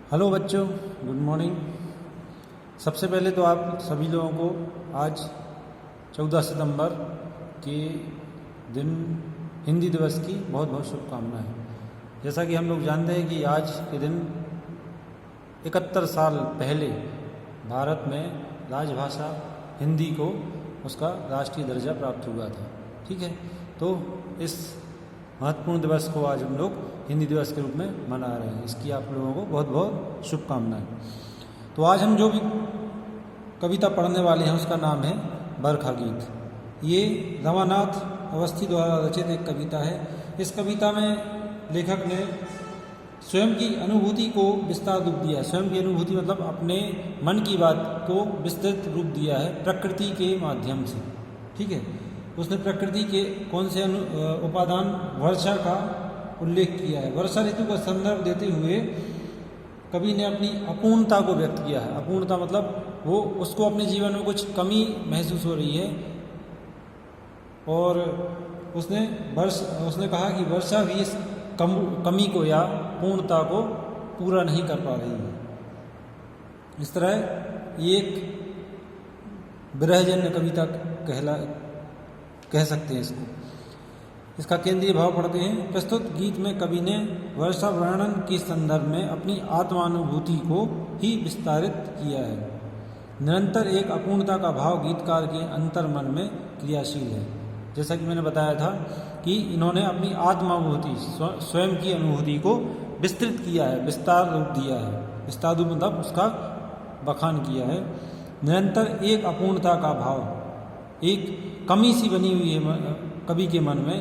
Hello बच्चों, good morning. सबसे पहले तो आप सभी लोगों को आज 14 सितंबर के दिन हिंदी दिवस की बहुत बहुत शुभकामनाएं। जैसा कि हम लोग जानते हैं कि आज के दिन 71 साल पहले भारत में राजभाषा हिंदी को उसका राष्ट्रीय दर्जा प्राप्त हुआ था। ठीक है, तो इस महत्वपूर्ण दिवस को आज हम लोग हिंदी दिवस के रूप में मना रहे हैं। इसकी आप लोगों को बहुत बहुत शुभकामनाएं। तो आज हम जो भी कविता पढ़ने वाले हैं उसका नाम है बरखा गीत। ये रमानाथ अवस्थी द्वारा रचित एक कविता है। इस कविता में लेखक ने स्वयं की अनुभूति को विस्तार रूप दिया। स्वयं की अनुभूति मतलब अपने मन की बात को विस्तृत रूप दिया है प्रकृति के माध्यम से। ठीक है, उसने प्रकृति के कौन से उपादान वर्षा का उल्लेख किया है। वर्षा ऋतु का संदर्भ देते हुए कवि ने अपनी अपूर्णता को व्यक्त किया है। अपूर्णता मतलब वो उसको अपने जीवन में कुछ कमी महसूस हो रही है और उसने कहा कि वर्षा भी इस कमी को या पूर्णता को पूरा नहीं कर पा रही है। इस तरह ये एक विरहजन्य कविता कह सकते हैं इसको। इसका केंद्रीय भाव पढ़ते हैं। प्रस्तुत गीत में कवि ने वर्षा वर्णन के संदर्भ में अपनी आत्मानुभूति को ही विस्तारित किया है। निरंतर एक अपूर्णता का भाव गीतकार के अंतर्मन में क्रियाशील है। जैसा कि मैंने बताया था कि इन्होंने अपनी आत्मानुभूति स्वयं की अनुभूति को विस्तृत किया है, विस्तार रूप दिया है। विस्तार रूप मतलब उसका बखान किया है। निरंतर एक अपूर्णता का भाव, एक कमी सी बनी हुई है कवि के मन में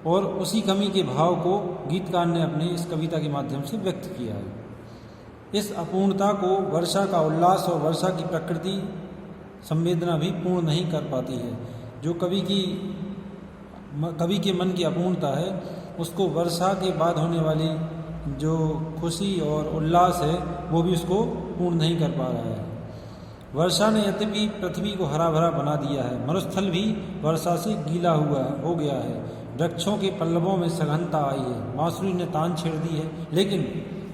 और उसी कमी के भाव को गीतकार ने अपने इस कविता के माध्यम से व्यक्त किया है। इस अपूर्णता को वर्षा का उल्लास और वर्षा की प्रकृति संवेदना भी पूर्ण नहीं कर पाती है। जो कवि के मन की अपूर्णता है उसको वर्षा के बाद होने वाली जो खुशी और उल्लास है वो भी उसको पूर्ण नहीं कर पा रहा है। वर्षा ने यद्यपि पृथ्वी को हरा भरा बना दिया है, मरुस्थल भी वर्षा से गीला हो गया है। वृक्षों के पल्लवों में सघनता आई है, बांसुरी ने तान छेड़ दी है, लेकिन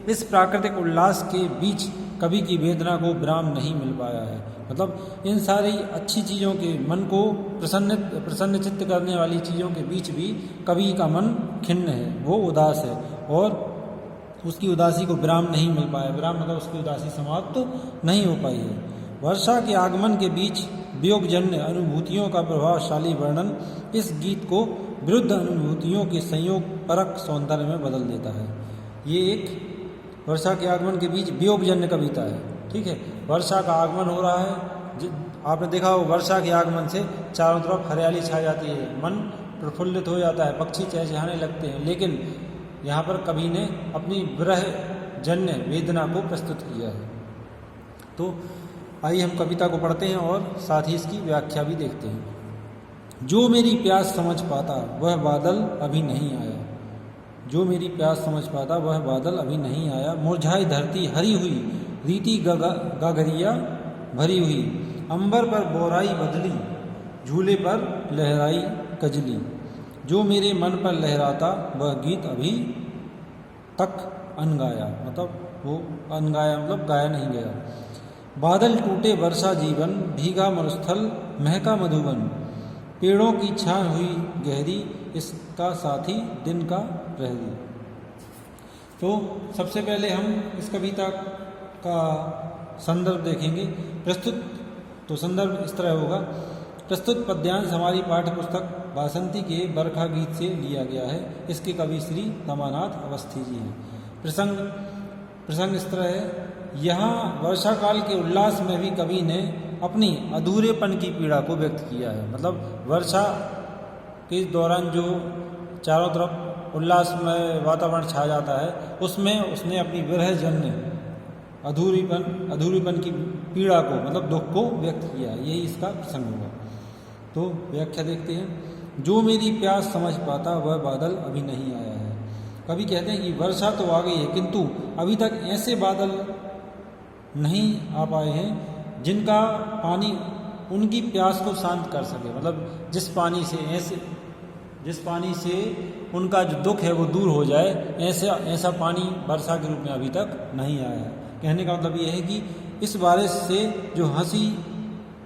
इस प्राकृतिक उल्लास के बीच कवि की वेदना को विराम नहीं मिल पाया है। मतलब इन सारी अच्छी चीज़ों के मन को प्रसन्न चित्त करने वाली चीज़ों के बीच भी कवि का मन खिन्न है, वो उदास है और उसकी उदासी को विराम नहीं मिल पाया। विराम मतलब उसकी उदासी समाप्त नहीं हो पाई है। वर्षा के आगमन के बीच वियोगजन्य अनुभूतियों का प्रभावशाली वर्णन इस गीत को विरुद्ध अनुभूतियों के संयोग परक सौंदर्य में बदल देता है। ये एक वर्षा के आगमन के बीच वियोगजन्य कविता है। ठीक है, वर्षा का आगमन हो रहा है, आपने देखा हो वर्षा के आगमन से चारों तरफ हरियाली छा जाती है, मन प्रफुल्लित हो जाता है, पक्षी चहचहाने लगते हैं। लेकिन यहाँ पर कवि ने अपनी विरहजन्य वेदना को प्रस्तुत किया है। तो आइए हम कविता को पढ़ते हैं और साथ ही इसकी व्याख्या भी देखते हैं। जो मेरी प्यास समझ पाता वह बादल अभी नहीं आया। जो मेरी प्यास समझ पाता वह बादल अभी नहीं आया। मुरझाई धरती हरी हुई, रीति गागरिया भरी हुई। अंबर पर बोराई बदली, झूले पर लहराई कजली। जो मेरे मन पर लहराता वह गीत अभी तक अनगाया। मतलब वो अनगाया मतलब गाया नहीं गया। बादल टूटे वर्षा जीवन, भीगा मरुस्थल महका मधुवन। पेड़ों की छां हुई गहरी, इसका साथी दिन का प्रहरी। तो सबसे पहले हम इस कविता का संदर्भ देखेंगे। तो संदर्भ इस तरह होगा। प्रस्तुत पद्यांश हमारी पाठ्य पुस्तक वासंती के बरखा गीत से लिया गया है। इसके कवि श्री रमानाथ अवस्थी जी हैं। प्रसंग इस तरह है। यहाँ वर्षा काल के उल्लास में भी कवि ने अपनी अधूरेपन की पीड़ा को व्यक्त किया है। मतलब वर्षा के दौरान जो चारों तरफ उल्लासमय वातावरण छा जाता है उसमें उसने अपनी विरहजन्य अधूरीपन की पीड़ा को मतलब दुख को व्यक्त किया। यही इसका प्रसंग होगा। तो व्याख्या देखते हैं। जो मेरी प्यास समझ पाता वह बादल अभी नहीं आया है। कवि कहते हैं कि वर्षा तो आ गई है किंतु अभी तक ऐसे बादल नहीं आ पाए हैं जिनका पानी उनकी प्यास को शांत कर सके। मतलब जिस पानी से ऐसे जिस पानी से उनका जो दुख है वो दूर हो जाए, ऐसा पानी वर्षा के रूप में अभी तक नहीं आया है। कहने का मतलब ये है कि इस बारिश से जो हंसी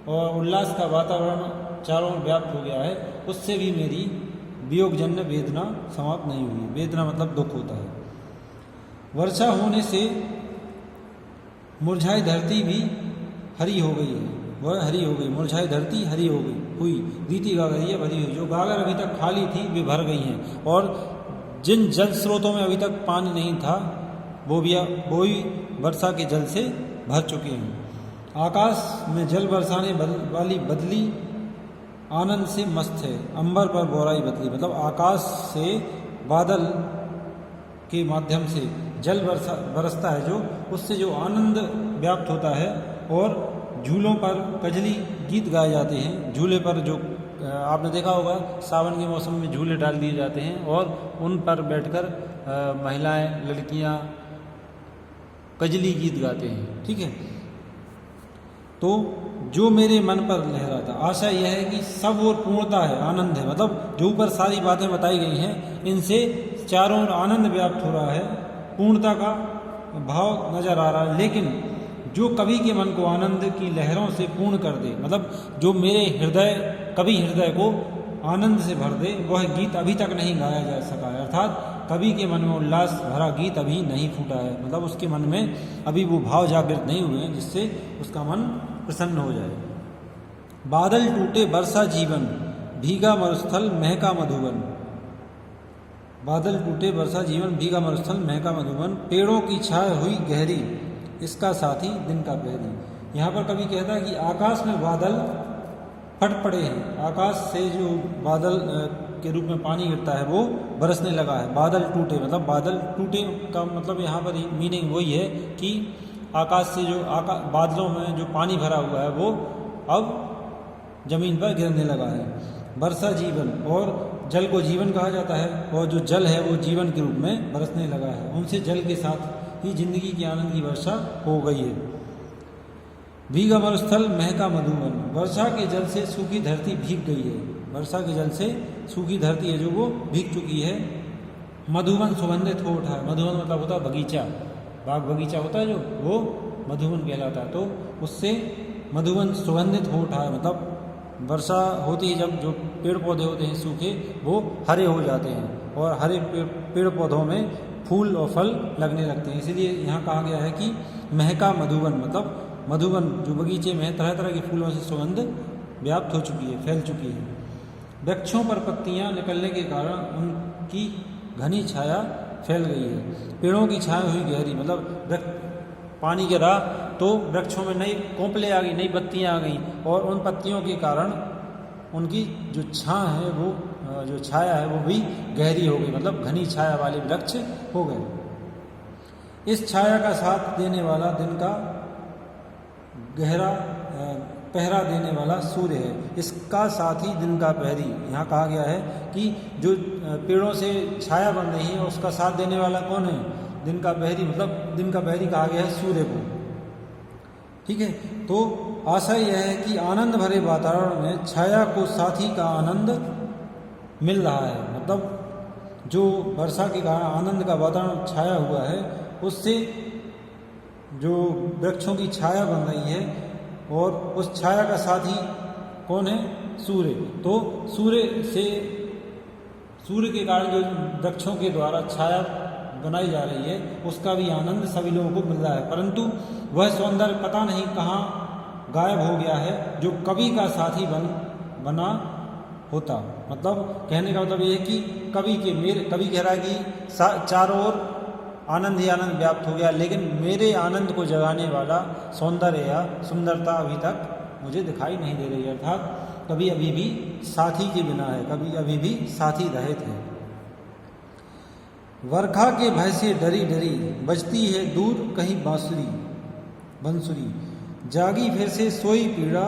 और उल्लास का वातावरण चारों ओर व्याप्त हो गया है, उससे भी मेरी वियोगजन्य वेदना समाप्त नहीं हुई। वेदना मतलब दुख होता है। वर्षा होने से मुरझाई धरती भी हरी हो गई है, वह हरी हो गई। मुरझाई धरती हरी हो गई हुई, रीति गागरिया भरी हुई। जो गागर अभी तक खाली थी वे भर गई हैं, और जिन जल स्रोतों में अभी तक पानी नहीं था वो भी वर्षा के जल से भर चुके हैं। आकाश में जल बरसाने वाली बदली आनंद से मस्त है, अंबर पर बोराई बदली। मतलब आकाश से बादल के माध्यम से जल बरसता है, जो उससे जो आनंद व्याप्त होता है। और झूलों पर कजली गीत गाए जाते हैं। झूले पर जो आपने देखा होगा सावन के मौसम में झूले डाल दिए जाते हैं, और उन पर बैठकर महिलाएं, लड़कियां कजली गीत गाते हैं। ठीक है, तो जो मेरे मन पर लहराता, आशा यह है कि सब और पूर्णता है, आनंद है। मतलब जो ऊपर सारी बातें बताई गई हैं, इनसे चारों ओर आनंद व्याप्त हो रहा है, पूर्णता का भाव नजर आ रहा है। लेकिन जो कवि के मन को आनंद की लहरों से पूर्ण कर दे, मतलब जो मेरे कवि हृदय को आनंद से भर दे, वह गीत अभी तक नहीं गाया जा सका है। अर्थात कवि के मन में उल्लास भरा गीत अभी नहीं फूटा है। मतलब उसके मन में अभी वो भाव जागृत नहीं हुए हैं जिससे उसका मन प्रसन्न हो जाए। बादल टूटे बरसा जीवन, भीगा मरुस्थल महका मधुबन। बादल टूटे बरसा जीवन, भीगा मरुस्थल महका मधुबन। पेड़ों की छाया हुई गहरी, इसका साथी दिन का पहरी। यहाँ पर कवि कहता है कि आकाश में बादल फट पड़े हैं। आकाश से जो बादल के रूप में पानी गिरता है वो बरसने लगा है। बादल टूटे, मतलब बादल टूटे का मतलब यहाँ पर मीनिंग वही है कि आकाश से जो बादलों में जो पानी भरा हुआ है वो अब जमीन पर गिरने लगा है। वर्षा जीवन, और जल को जीवन कहा जाता है, और जो जल है वो जीवन के रूप में बरसने लगा है। उनसे जल के साथ ही जिंदगी के आनंद की वर्षा हो गई है। भीगा मरुस्थल महका मधुबन, वर्षा के जल से सूखी धरती भीग गई है। वर्षा के जल से सूखी धरती है जो वो भीग चुकी है। मधुबन सुगंधित हो उठा है। मधुबन मतलब होता है बगीचा, बाग बगीचा होता है जो, वो मधुबन कहलाता है। तो उससे मधुबन सुगंधित हो उठा है। मतलब वर्षा होती है जब जो पेड़ पौधे होते हैं सूखे वो हरे हो जाते हैं, और हरे पेड़ पौधों में फूल और फल लगने लगते हैं। इसीलिए यहाँ कहा गया है कि महका मधुबन, मतलब मधुबन जो बगीचे में तरह तरह के फूलों से सुगंध व्याप्त हो चुकी है, फैल चुकी है। वृक्षों पर पत्तियां निकलने के कारण उनकी घनी छाया फैल गई है। पेड़ों की छाया हुई गहरी, मतलब पानी गिरा तो वृक्षों में नई कोंपले आ गई, नई पत्तियां आ गई, और उन पत्तियों के कारण उनकी जो छां है वो जो छाया है वो भी गहरी हो गई। मतलब घनी छाया वाले वृक्ष हो गए। इस छाया का साथ देने वाला दिन का गहरा पहरा देने वाला सूर्य है, इसका साथी दिन का पहरी। यहाँ कहा गया है कि जो पेड़ों से छाया बन रही है उसका साथ देने वाला कौन है? दिन का पहरी। मतलब दिन का पहरी कहा गया है सूर्य को। ठीक है, तो आशा यह है कि आनंद भरे वातावरण में छाया को साथी का आनंद मिल रहा है। मतलब जो वर्षा के कारण आनंद का वातावरण छाया हुआ है, उससे जो वृक्षों की छाया बन रही है, और उस छाया का साथी कौन है? सूर्य। तो सूर्य के कारण जो वृक्षों के द्वारा छाया बनाई जा रही है उसका भी आनंद सभी लोगों को मिल रहा है। परंतु वह सौंदर्य पता नहीं कहाँ गायब हो गया है जो कवि का साथी बना होता। मतलब कहने का मतलब ये है कि कवि कह रहा है कि चारों ओर आनंद ही आनंद व्याप्त हो गया, लेकिन मेरे आनंद को जगाने वाला सौंदर्य या सुंदरता अभी तक मुझे दिखाई नहीं दे रही। अर्थात कभी अभी भी साथी के बिना है, कभी अभी भी साथी रहित है। वर्षा के भय से डरी डरी बजती है दूर कहीं बंसुरी, जागी फिर से सोई पीड़ा,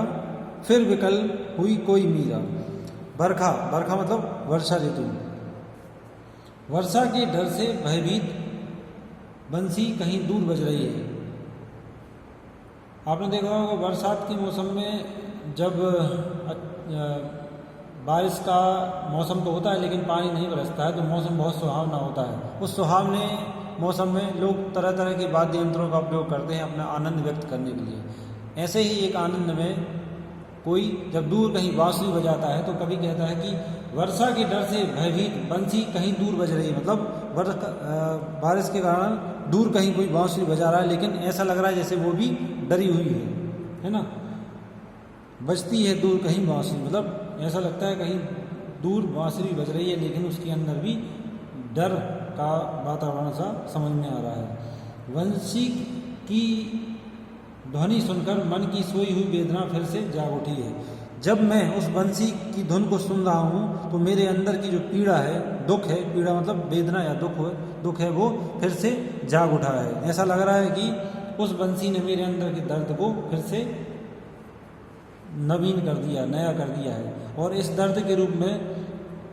फिर विकल हुई कोई मीरा। वर्षा मतलब वर्षा ऋतु। वर्षा के डर से भयभीत बंसी कहीं दूर बज रही है। आपने देखा होगा बरसात के मौसम में जब बारिश का मौसम तो होता है लेकिन पानी नहीं बरसता है, तो मौसम बहुत सुहावना होता है। उस सुहावने मौसम में लोग तरह तरह के वाद्य यंत्रों का उपयोग करते हैं अपना आनंद व्यक्त करने के लिए। ऐसे ही एक आनंद में कोई जब दूर कहीं बांसुरी बजाता है तो कभी कहता है कि वर्षा के डर से भयभीत बंसी कहीं दूर बज रही है, मतलब बारिश के कारण दूर कहीं कोई बांसुरी बजा रहा है, लेकिन ऐसा लग रहा है जैसे वो भी डरी हुई है ना। बजती है दूर कहीं बांसुरी, मतलब ऐसा लगता है कहीं दूर बांसुरी बज रही है लेकिन उसके अंदर भी डर का वातावरण सा समझ में आ रहा है। बंसी की ध्वनि सुनकर मन की सोई हुई वेदना फिर से जाग उठी है। जब मैं उस बंसी की धुन को सुन रहा हूँ तो मेरे अंदर की जो पीड़ा है, दुख है, पीड़ा मतलब वेदना या दुख है, वो फिर से जाग उठा है। ऐसा लग रहा है कि उस बंसी ने मेरे अंदर के दर्द को फिर से नवीन कर दिया, नया कर दिया है, और इस दर्द के रूप में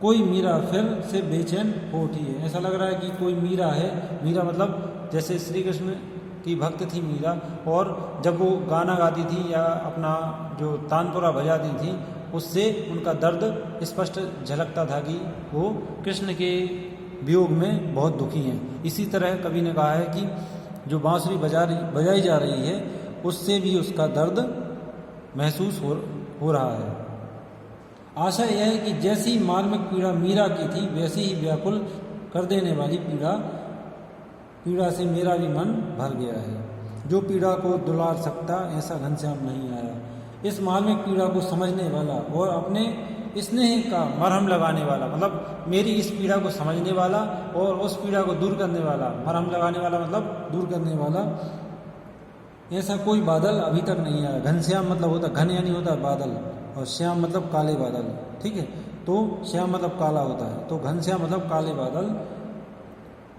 कोई मीरा फिर से बेचैन हो उठी है। ऐसा लग रहा है कि कोई मीरा है, मीरा मतलब जैसे श्री कृष्ण की भक्त थी मीरा, और जब वो गाना गाती थी या अपना जो तानपुरा बजाती थी उससे उनका दर्द स्पष्ट झलकता था कि वो कृष्ण के वियोग में बहुत दुखी हैं। इसी तरह कवि ने कहा है कि जो बांसुरी बजाई जा रही है उससे भी उसका दर्द महसूस हो रहा है। आशा यह है कि जैसी मार्मिक पीड़ा मीरा की थी वैसी ही व्याकुल कर देने वाली पीड़ा से मेरा भी मन भर गया है। जो पीड़ा को दुलार सकता ऐसा घनश्याम नहीं आया। इस मार्मिक पीड़ा को समझने वाला और अपने स्नेह का मरहम लगाने वाला, मतलब मेरी इस पीड़ा को समझने वाला और उस पीड़ा को दूर करने वाला, मरहम लगाने वाला मतलब दूर करने वाला, ऐसा कोई बादल अभी तक नहीं आया। घनश्याम मतलब होता घन यानी होता है बादल, और श्याम मतलब काले बादल, ठीक है। तो श्याम मतलब काला होता है, तो घनश्याम मतलब काले बादल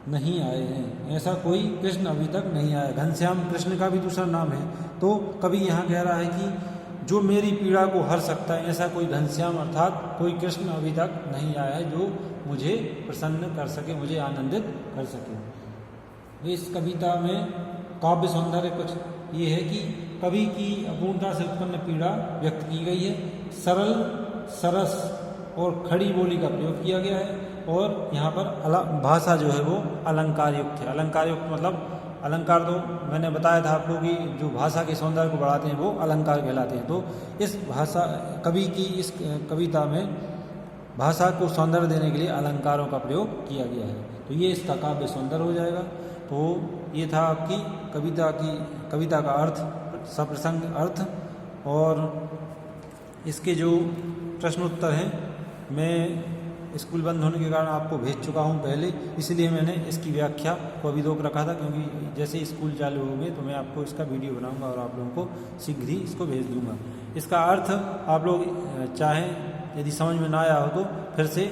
नहीं आए हैं। ऐसा कोई कृष्ण अभी तक नहीं आया। घनश्याम कृष्ण का भी दूसरा नाम है। तो कभी यहाँ कह रहा है कि जो मेरी पीड़ा को हर सकता है ऐसा कोई घनश्याम अर्थात कोई कृष्ण अभी तक नहीं आया है जो मुझे प्रसन्न कर सके, मुझे आनंदित कर सके। इस कविता में काव्य सौंदर्य कुछ ये है कि कवि की अपूर्णता से उत्पन्न पीड़ा व्यक्त की गई है। सरल, सरस और खड़ी बोली का प्रयोग किया गया है, और यहाँ पर भाषा जो है वो अलंकार युक्त है। अलंकार युक्त मतलब अलंकार तो मैंने बताया था आपको कि जो भाषा के सौंदर्य को बढ़ाते हैं वो अलंकार कहलाते हैं। तो इस भाषा कवि की इस कविता में भाषा को सौंदर्य देने के लिए अलंकारों का प्रयोग किया गया है, तो ये इसका काव्य सौंदर्य हो जाएगा। तो ये था आपकी कविता का अर्थ, सप्रसंग अर्थ, और इसके जो प्रश्नोत्तर हैं मैं स्कूल बंद होने के कारण आपको भेज चुका हूं पहले, इसलिए मैंने इसकी व्याख्या को अभी रोक रखा था, क्योंकि जैसे स्कूल चालू होंगे तो मैं आपको इसका वीडियो बनाऊंगा और आप लोगों को शीघ्र ही इसको भेज दूंगा। इसका अर्थ आप लोग चाहें यदि समझ में ना आया हो तो फिर से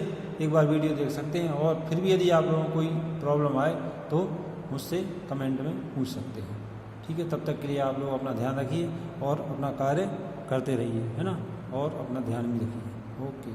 एक बार वीडियो देख सकते हैं, और फिर भी यदि आप लोगों को कोई प्रॉब्लम आए तो मुझसे कमेंट में पूछ सकते हैं, ठीक है। तब तक के लिए आप लोग अपना ध्यान रखिए और अपना कार्य करते रहिए, है ना, और अपना ध्यान भी रखिए। ओके।